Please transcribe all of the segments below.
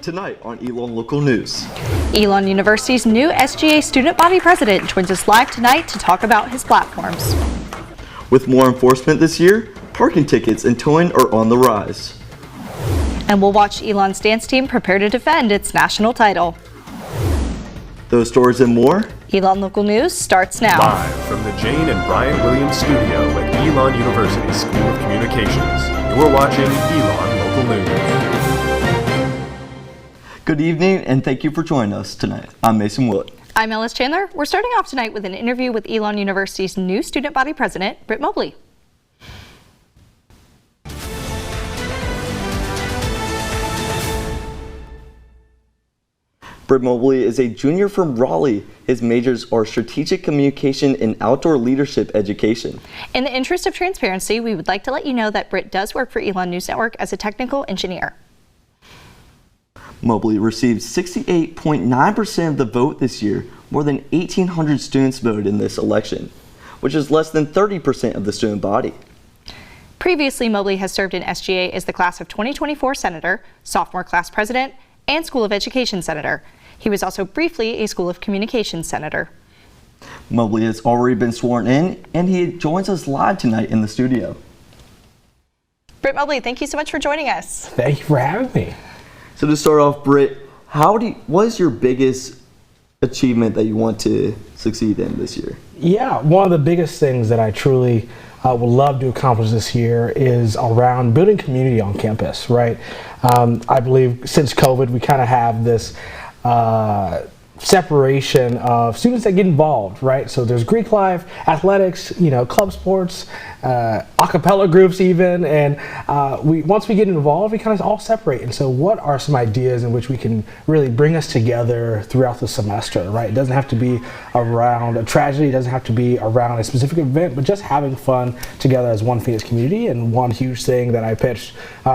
Tonight on Elon Local News. Elon University's new SGA student body president joins us live tonight to talk about his platforms. With more enforcement this year, parking tickets and towing are on the rise. And we'll watch Elon's dance team prepare to defend its national title. Those stories and more. Elon Local News starts now. Live from the Jane and Brian Williams studio at Elon University School of Communications, you're watching Elon Local News. Good evening and thank you for joining us tonight. I'm Mason Willett. I'm Ellis Chandler. We're starting off tonight with an interview with Elon University's new student body president, Britt Mobley. Britt Mobley is a junior from Raleigh. His majors are strategic communication and outdoor leadership education. In the interest of transparency, we would like to let you know that Britt does work for Elon News Network as a technical engineer. Mobley received 68.9% of the vote this year. More than 1,800 students voted in this election, which is less than 30% of the student body. Previously, Mobley has served in SGA as the class of 2024 senator, sophomore class president, and School of Education senator. He was also briefly a School of Communications senator. Mobley has already been sworn in, and he joins us live tonight in the studio. Britt Mobley, thank you so much for joining us. Thank you for having me. So to start off, Britt, what is your biggest achievement that you want to succeed in this year? Yeah, one of the biggest things that I truly would love to accomplish this year is around building community on campus, right? I believe since COVID, we kind of have this separation of students that get involved, right? So there's Greek life, athletics, club sports, a cappella groups even, and once we get involved, we kind of all separate. And so what are some ideas in which we can really bring us together throughout the semester, right? It doesn't have to be around a tragedy, it doesn't have to be around a specific event, but just having fun together as one Phoenix community. And one huge thing that I pitched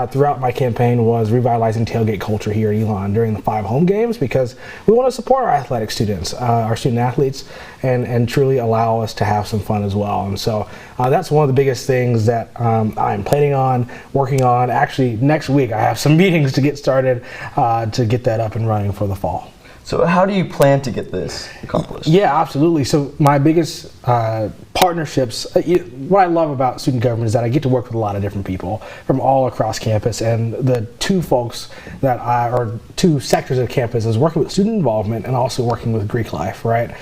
throughout my campaign was revitalizing tailgate culture here at Elon during the 5 home games, because we want to support our athletic students, our student athletes, and truly allow us to have some fun as well. And so that's one of the biggest things that I'm planning on working on. Actually, next week I have some meetings to get started to get that up and running for the fall. So how do you plan to get this accomplished? Yeah, absolutely. So my biggest partnerships, what I love about student government is that I get to work with a lot of different people from all across campus, and the two sectors of campus is working with student involvement and also working with Greek life, right?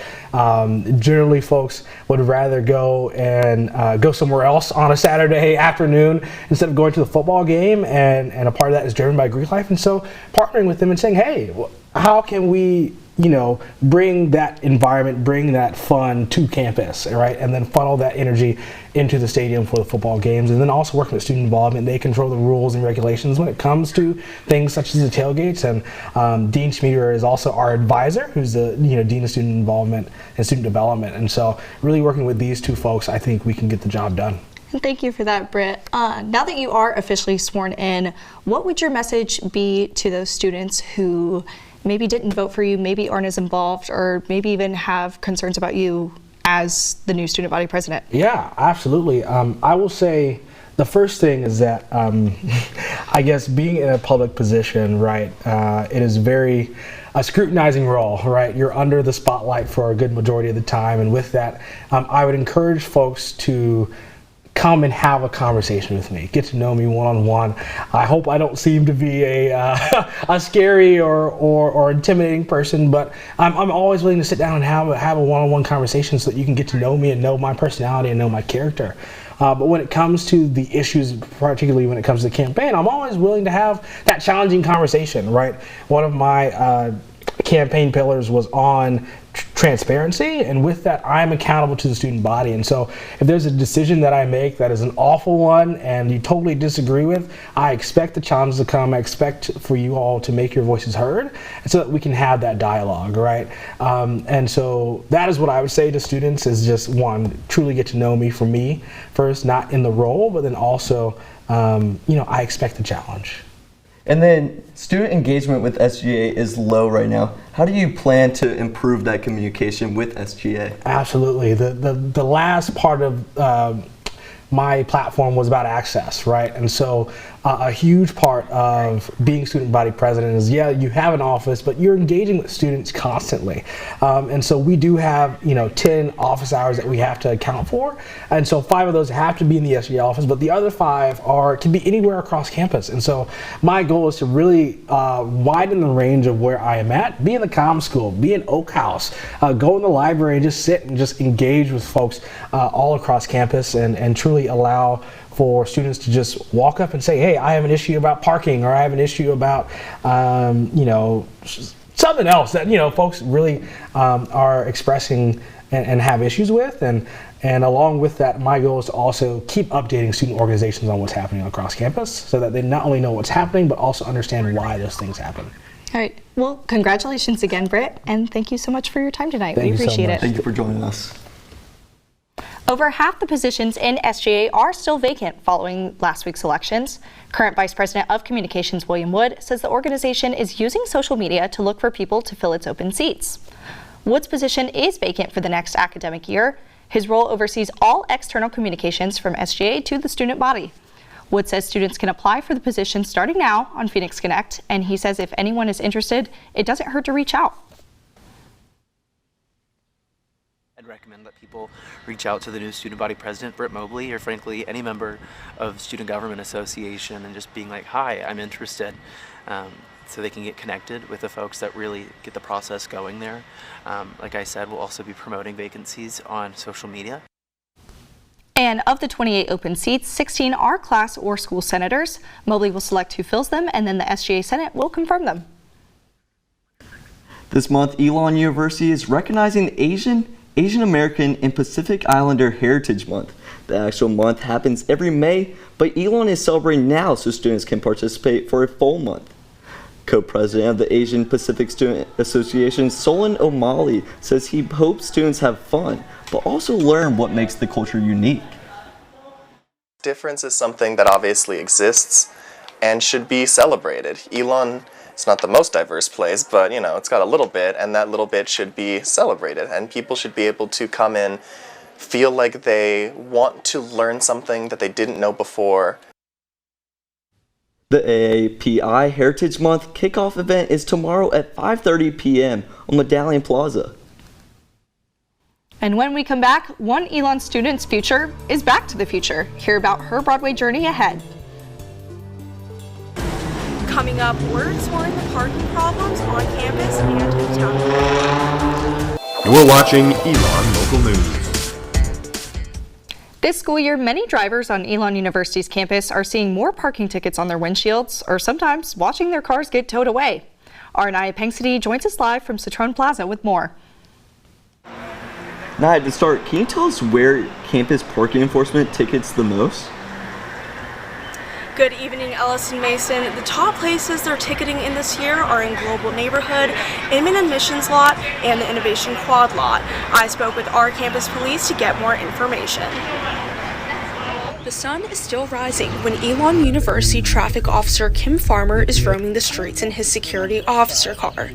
Generally folks would rather go and go somewhere else on a Saturday afternoon instead of going to the football game, and a part of that is driven by Greek life. And so partnering with them and saying, hey, how can we bring that environment, bring that fun to campus, right? And then funnel that energy into the stadium for the football games. And then also working with student involvement. They control the rules and regulations when it comes to things such as the tailgates. And Dean Schmieder is also our advisor, who's the Dean of Student Involvement and Student Development. And so really working with these two folks, I think we can get the job done. Thank you for that, Britt. Now that you are officially sworn in, what would your message be to those students who maybe didn't vote for you, maybe aren't as involved, or maybe even have concerns about you as the new student body president? Yeah, absolutely. I will say the first thing is that I guess being in a public position, right, it is a scrutinizing role, right? You're under the spotlight for a good majority of the time, and with that, I would encourage folks to come and have a conversation with me, get to know me one-on-one. I hope I don't seem to be a scary or intimidating person, but I'm always willing to sit down and have a one-on-one conversation so that you can get to know me and know my personality and know my character. But when it comes to the issues, particularly when it comes to the campaign, I'm always willing to have that challenging conversation, right? One of my campaign pillars was on transparency, and with that I'm accountable to the student body. And so if there's a decision that I make that is an awful one and you totally disagree with, I expect the challenges to come. I expect for you all to make your voices heard so that we can have that dialogue, right? And so that is what I would say to students, is just one, truly get to know me for me first, not in the role, but then also I expect the challenge. And then student engagement with SGA is low right now. How do you plan to improve that communication with SGA? Absolutely. The last part of my platform was about access, right? And so a huge part of being student body president is, yeah, you have an office, but you're engaging with students constantly. And so we do have, 10 office hours that we have to account for. And so 5 of those have to be in the SGA office, but the other 5 can be anywhere across campus. And so my goal is to really widen the range of where I am at, be in the comm school, be in Oak House, go in the library and just sit and just engage with folks all across campus and truly allow for students to just walk up and say, hey, I have an issue about parking, or I have an issue about, something else that, folks really are expressing and have issues with. And along with that, my goal is to also keep updating student organizations on what's happening across campus so that they not only know what's happening, but also understand why those things happen. All right. Well, congratulations again, Britt, and thank you so much for your time tonight. We appreciate it. Thank you for joining us. Over half the positions in SGA are still vacant following last week's elections. Current Vice President of Communications William Wood says the organization is using social media to look for people to fill its open seats. Wood's position is vacant for the next academic year. His role oversees all external communications from SGA to the student body. Wood says students can apply for the position starting now on Phoenix Connect, and he says if anyone is interested, it doesn't hurt to reach out. I'd recommend that people reach out to the new student body president, Britt Mobley, or frankly any member of Student Government Association, and just being like, hi, I'm interested, so they can get connected with the folks that really get the process going there. Like I said, we'll also be promoting vacancies on social media. And of the 28 open seats, 16 are class or school senators. Mobley will select who fills them, and then the SGA Senate will confirm them. This month, Elon University is recognizing Asian American, and Pacific Islander Heritage Month. The actual month happens every May, but Elon is celebrating now so students can participate for a full month. Co-president of the Asian Pacific Student Association, Solon O'Malley, says he hopes students have fun, but also learn what makes the culture unique. Difference is something that obviously exists and should be celebrated. Elon, it's not the most diverse place, but it's got a little bit, and that little bit should be celebrated, and people should be able to come in, feel like they want to learn something that they didn't know before. The AAPI Heritage Month kickoff event is tomorrow at 5:30 p.m. on Medallion Plaza. And when we come back, one Elon student's future is Back to the Future. Hear about her Broadway journey ahead. Coming up, we're exploring the parking problems on campus and in town. You're watching Elon Local News. This school year, many drivers on Elon University's campus are seeing more parking tickets on their windshields, or sometimes watching their cars get towed away. Our Naya Pengsity joins us live from Citron Plaza with more. Naya, to start, can you tell us where campus parking enforcement tickets the most? Good evening, Ellis and Mason. The top places they're ticketing in this year are in Global Neighborhood, Inman Admissions Lot, and the Innovation Quad Lot. I spoke with our campus police to get more information. The sun is still rising when Elon University traffic officer Kim Farmer is roaming the streets in his security officer car.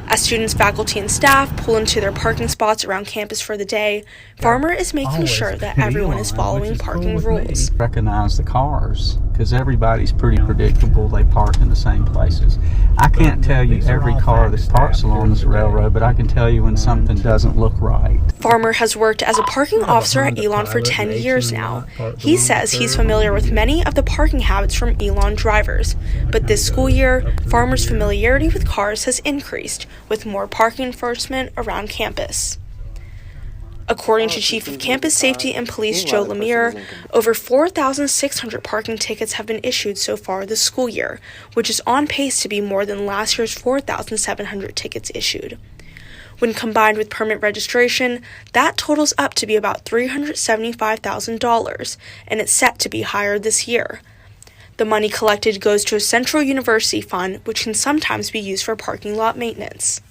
As students, faculty, and staff pull into their parking spots around campus for the day, Farmer is making sure that everyone is following parking rules. Recognize the cars, because everybody's pretty predictable. They park in the same places. I can't tell you every car that parks along this railroad, but I can tell you when something doesn't look right. Farmer has worked as a parking officer at Elon for 10 years now. He says he's familiar with many of the parking habits from Elon drivers, but this school year, Farmer's familiarity with cars has increased, with more parking enforcement around campus. According to Chief of Campus Safety and Police Joe Lemire, over 4,600 parking tickets have been issued so far this school year, which is on pace to be more than last year's 4,700 tickets issued. When combined with permit registration, that totals up to be about $375,000, and it's set to be higher this year. The money collected goes to a central university fund, which can sometimes be used for parking lot maintenance.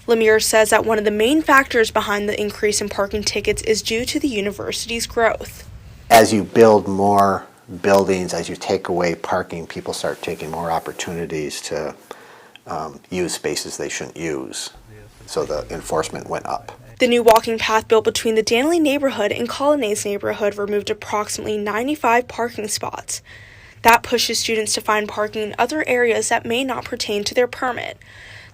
Lemire says that one of the main factors behind the increase in parking tickets is due to the university's growth. As you build more buildings, as you take away parking, people start taking more opportunities to use spaces they shouldn't use. So the enforcement went up. The new walking path built between the Danley neighborhood and Colonnades neighborhood removed approximately 95 parking spots. That pushes students to find parking in other areas that may not pertain to their permit.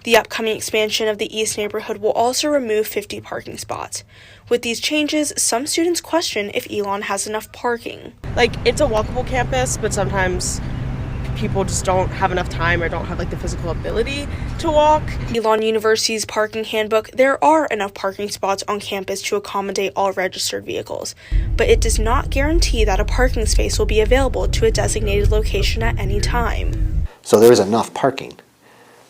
The upcoming expansion of the East neighborhood will also remove 50 parking spots. With these changes, some students question if Elon has enough parking. Like, it's a walkable campus, but sometimes people just don't have enough time or don't have the physical ability to walk. Elon University's parking handbook, there are enough parking spots on campus to accommodate all registered vehicles, but it does not guarantee that a parking space will be available to a designated location at any time. So there is enough parking,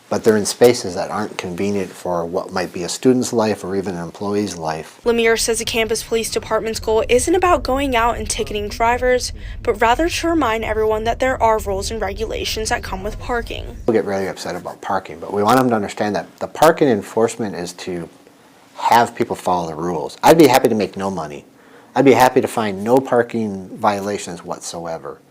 but they're in spaces that aren't convenient for what might be a student's life or even an employee's life. Lemire says the campus police department's goal isn't about going out and ticketing drivers, but rather to remind everyone that there are rules and regulations that come with parking. People get really upset about parking, but we want them to understand that the parking enforcement is to have people follow the rules. I'd be happy to make no money. I'd be happy to find no parking violations whatsoever.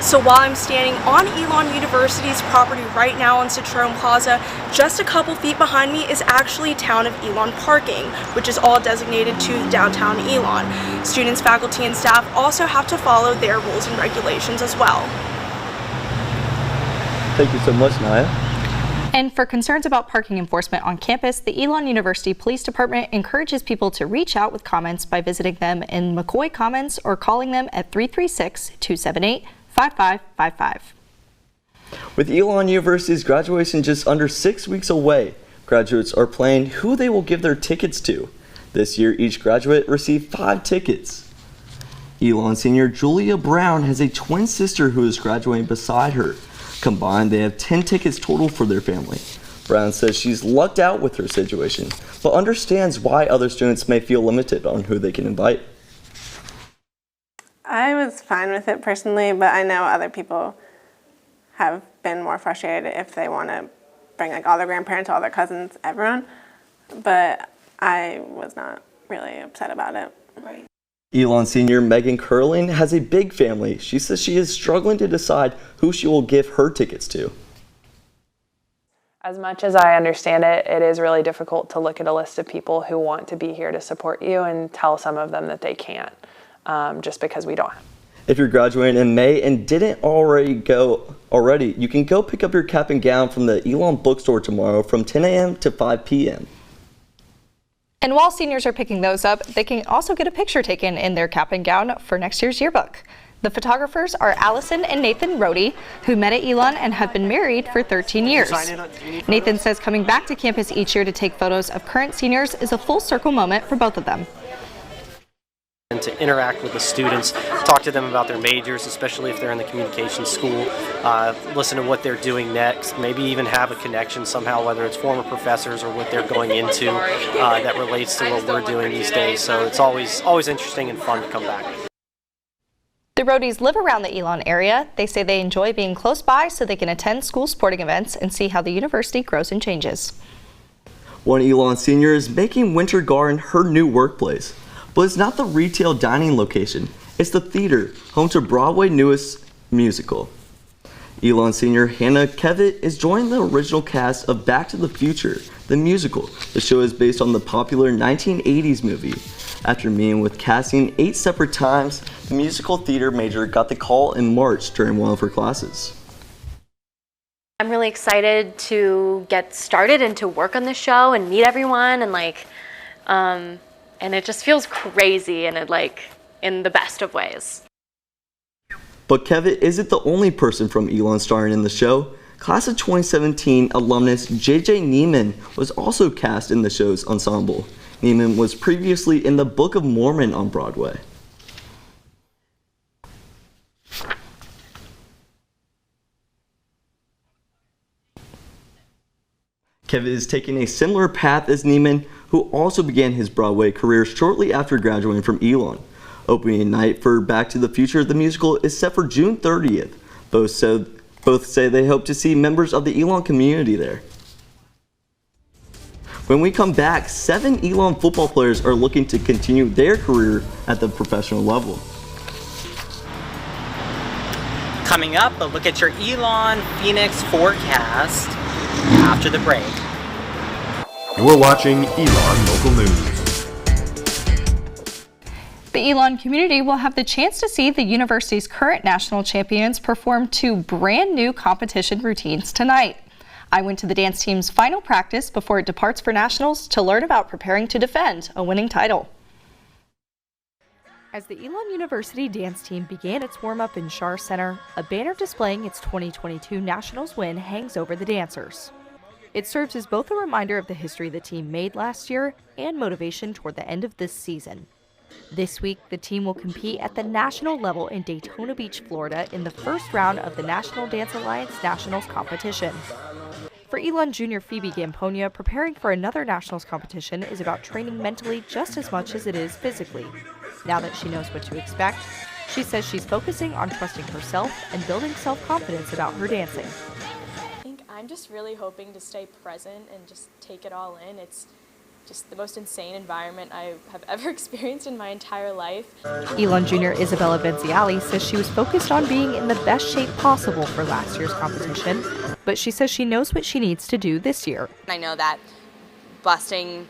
So while I'm standing on Elon University's property right now on Citroen Plaza, just a couple feet behind me is actually Town of Elon parking, which is all designated to downtown Elon. Students, faculty, and staff also have to follow their rules and regulations as well. Thank you so much, Naya. And for concerns about parking enforcement on campus, the Elon University Police Department encourages people to reach out with comments by visiting them in McCoy Commons or calling them at 336-278-5555. With Elon University's graduation just under 6 weeks away, graduates are planning who they will give their tickets to. This year, each graduate received 5 tickets. Elon senior Julia Brown has a twin sister who is graduating beside her. Combined, they have 10 tickets total for their family. Brown says she's lucked out with her situation, but understands why other students may feel limited on who they can invite. I was fine with it personally, but I know other people have been more frustrated if they want to bring all their grandparents, all their cousins, everyone. But I was not really upset about it. Right. Elon senior Megan Curling has a big family. She says she is struggling to decide who she will give her tickets to. As much as I understand it, it is really difficult to look at a list of people who want to be here to support you and tell some of them that they can't, just because we don't. If you're graduating in May and didn't already, you can go pick up your cap and gown from the Elon bookstore tomorrow from 10 a.m. to 5 p.m. And while seniors are picking those up, they can also get a picture taken in their cap and gown for next year's yearbook. The photographers are Allison and Nathan Rohde, who met at Elon and have been married for 13 years. Nathan says coming back to campus each year to take photos of current seniors is a full circle moment for both of them. And to interact with the students, talk to them about their majors, especially if they're in the communications school, listen to what they're doing next, maybe even have a connection somehow, whether it's former professors or what they're going into that relates to what we're doing these days. So it's always interesting and fun to come back. The Rohdes live around the Elon area. They say they enjoy being close by so they can attend school sporting events and see how the university grows and changes. One Elon senior is making Winter Garden her new workplace. But it's not the retail dining location, it's the theater, home to Broadway's newest musical. Elon senior Hannah Kevitt is joining the original cast of Back to the Future, the musical. The show is based on the popular 1980s movie. After meeting with casting 8 separate times, the musical theater major got the call in March during one of her classes. I'm really excited to get started and to work on the show and meet everyone and it just feels crazy and in the best of ways. But Kevitt isn't the only person from Elon starring in the show. Class of 2017 alumnus J.J. Neiman was also cast in the show's ensemble. Neiman was previously in the Book of Mormon on Broadway. Kevitt is taking a similar path as Neiman, who also began his Broadway career shortly after graduating from Elon. Opening night for Back to the Future, the musical, is set for June 30th. Both say they hope to see members of the Elon community there. When we come back, 7 Elon football players are looking to continue their career at the professional level. Coming up, a look at your Elon Phoenix forecast after the break. You're watching Elon Local News. The Elon community will have the chance to see the university's current national champions perform 2 brand new competition routines tonight. I went to the dance team's final practice before it departs for nationals to learn about preparing to defend a winning title. As the Elon University dance team began its warm-up in Schar Center, a banner displaying its 2022 Nationals win hangs over the dancers. It serves as both a reminder of the history the team made last year and motivation toward the end of this season. This week, the team will compete at the national level in Daytona Beach, Florida in the first round of the National Dance Alliance Nationals competition. For Elon Jr. Phoebe Gamponia, preparing for another Nationals competition is about training mentally just as much as it is physically. Now that she knows what to expect, she says she's focusing on trusting herself and building self-confidence about her dancing. I think I'm just really hoping to stay present and just take it all in. It's just the most insane environment I have ever experienced in my entire life. Elon Jr. Isabella Benziali says she was focused on being in the best shape possible for last year's competition, but she says she knows what she needs to do this year. I know that busting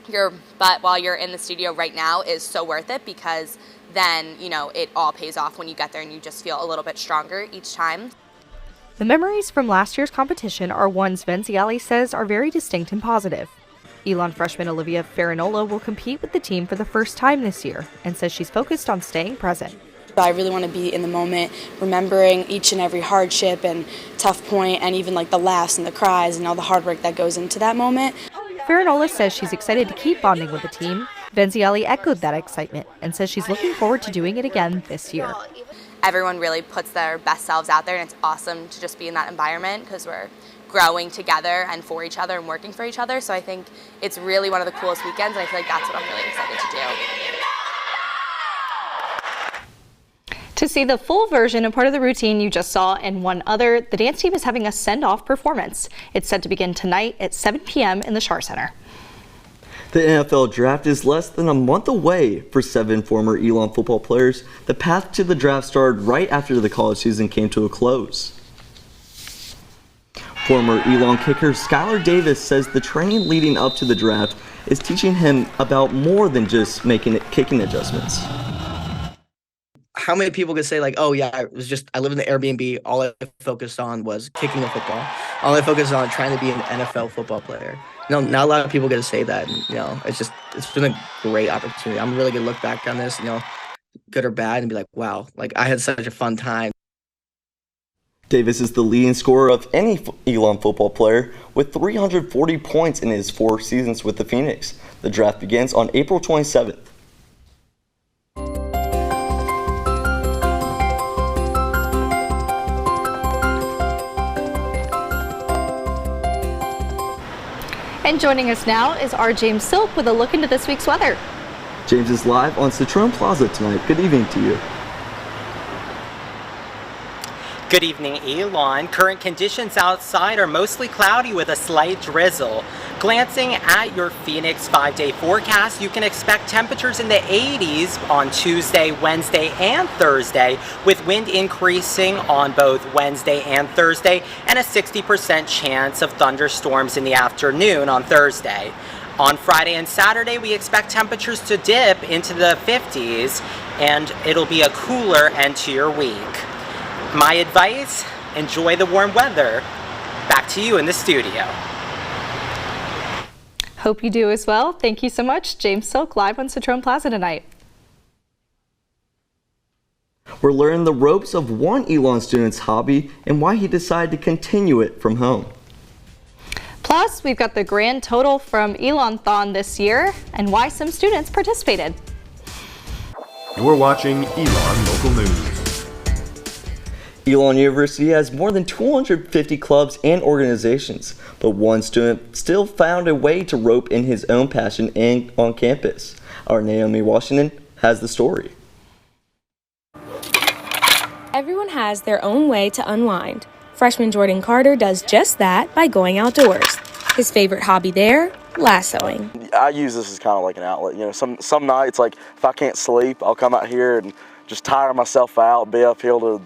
your butt while you're in the studio right now is so worth it, because then, you know, it all pays off when you get there and you just feel a little bit stronger each time. The memories from last year's competition are ones Benziali says are very distinct and positive. Elon freshman Olivia Farinola will compete with the team for the first time this year and says she's focused on staying present. I really want to be in the moment, remembering each and every hardship and tough point, and even like the laughs and the cries and all the hard work that goes into that moment. Farinola says she's excited to keep bonding with the team. Benziali echoed that excitement and says she's looking forward to doing it again this year. Everyone really puts their best selves out there, and it's awesome to just be in that environment because we're growing together and for each other and working for each other. So I think it's really one of the coolest weekends, and I feel like that's what I'm really excited to do. To see the full version of part of the routine you just saw and one other, the dance team is having a send-off performance. It's set to begin tonight at 7 p.m. in the Schar Center. The NFL draft is less than a month away for 7 former Elon football players. The path to the draft started right after the college season came to a close. Former Elon kicker Skylar Davis says the training leading up to the draft is teaching him about more than just making kicking adjustments. How many people could say like, oh yeah, I live in the Airbnb, all I focused on was kicking the football. All I focused on trying to be an NFL football player. You know, not a lot of people get to say that. And, you know, it's been a great opportunity. I'm really gonna look back on this, you know, good or bad, and be like, wow, like I had such a fun time. Davis is the leading scorer of any Elon football player with 340 points in his 4 seasons with the Phoenix. The draft begins on April 27th. And joining us now is our James Silk with a look into this week's weather. James is live on Citron Plaza tonight. Good evening to you. Good evening, Elon. Current conditions outside are mostly cloudy with a slight drizzle. Glancing at your Phoenix 5-day forecast, you can expect temperatures in the 80s on Tuesday, Wednesday, and Thursday, with wind increasing on both Wednesday and Thursday, and a 60% chance of thunderstorms in the afternoon on Thursday. On Friday and Saturday, we expect temperatures to dip into the 50s, and it'll be a cooler end to your week. My advice, enjoy the warm weather. Back to you in the studio. Hope you do as well. Thank you so much. James Silk live on Citron Plaza tonight. We're learning the ropes of one Elon student's hobby and why he decided to continue it from home. Plus, we've got the grand total from Elon-thon this year and why some students participated. You're watching Elon Local News. Elon University has more than 250 clubs and organizations, but one student still found a way to rope in his own passion on campus. Our Naomi Washington has the story. Everyone has their own way to unwind. Freshman Jordan Carter does just that by going outdoors. His favorite hobby there, lassoing. I use this as kind of like an outlet. You know, some nights, like if I can't sleep, I'll come out here and just tire myself out, be uphill to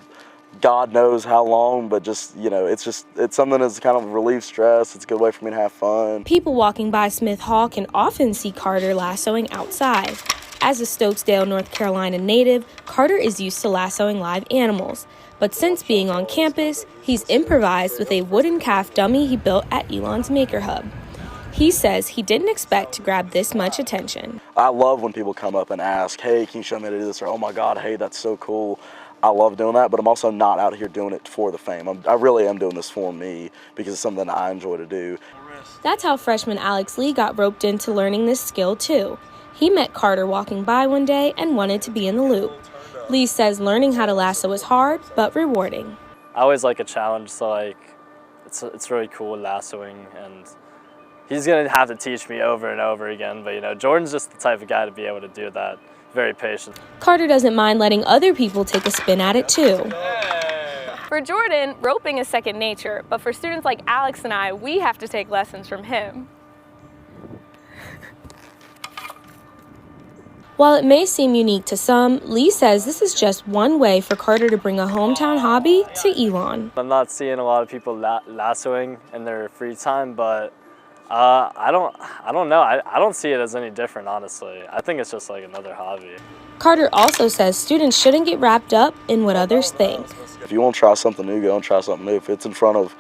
God knows how long, but just, you know, it's something that's kind of relieve stress. It's a good way for me to have fun. People walking by Smith Hall can often see Carter lassoing outside. As a Stokesdale, North Carolina native, Carter is used to lassoing live animals. But since being on campus, he's improvised with a wooden calf dummy he built at Elon's Maker Hub. He says he didn't expect to grab this much attention. I love when people come up and ask, hey, can you show me how to do this? Or, oh my God, hey, that's so cool. I love doing that, but I'm also not out here doing it for the fame. I really am doing this for me because it's something I enjoy to do. That's how freshman Alex Lee got roped into learning this skill too. He met Carter walking by one day and wanted to be in the loop. Lee says learning how to lasso is hard, but rewarding. I always like a challenge, so it's really cool lassoing, and he's gonna have to teach me over and over again, but Jordan's just the type of guy to be able to do that. Very patient. Carter doesn't mind letting other people take a spin at it too. For Jordan, roping is second nature, but for students like Alex and I, we have to take lessons from him. While it may seem unique to some, Lee says this is just one way for Carter to bring a hometown hobby to Elon. I'm not seeing a lot of people lassoing in their free time, but I don't know. I don't see it as any different, honestly. I think it's just like another hobby. Carter also says students shouldn't get wrapped up in what others think. If you want to try something new, go and try something new. If it's in front of,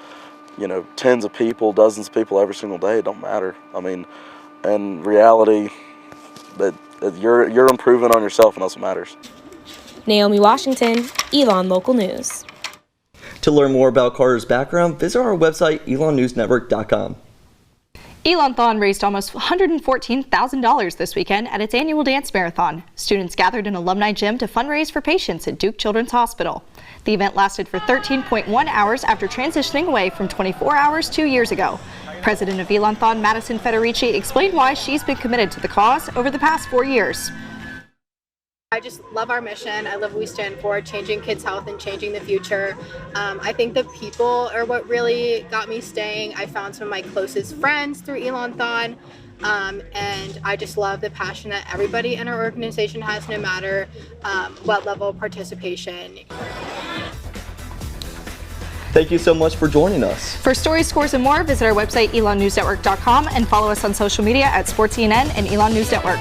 tens of people, dozens of people every single day, it don't matter. I mean, in reality, that you're improving on yourself, and that's what matters. Naomi, Washington, Elon Local News. To learn more about Carter's background, visit our website, elonnewsnetwork.com. Elon-thon raised almost $114,000 this weekend at its annual dance marathon. Students gathered in Alumni Gym to fundraise for patients at Duke Children's Hospital. The event lasted for 13.1 hours after transitioning away from 24 hours 2 years ago. President of Elon-thon, Madison Federici, explained why she's been committed to the cause over the past 4 years. I just love our mission. I love what we stand for, changing kids' health and changing the future. I think the people are what really got me staying. I found some of my closest friends through Elon-thon, and I just love the passion that everybody in our organization has, no matter what level of participation. Thank you so much for joining us. For stories, scores, and more, visit our website, elonnewsnetwork.com, and follow us on social media at SportsENN and Elon News Network.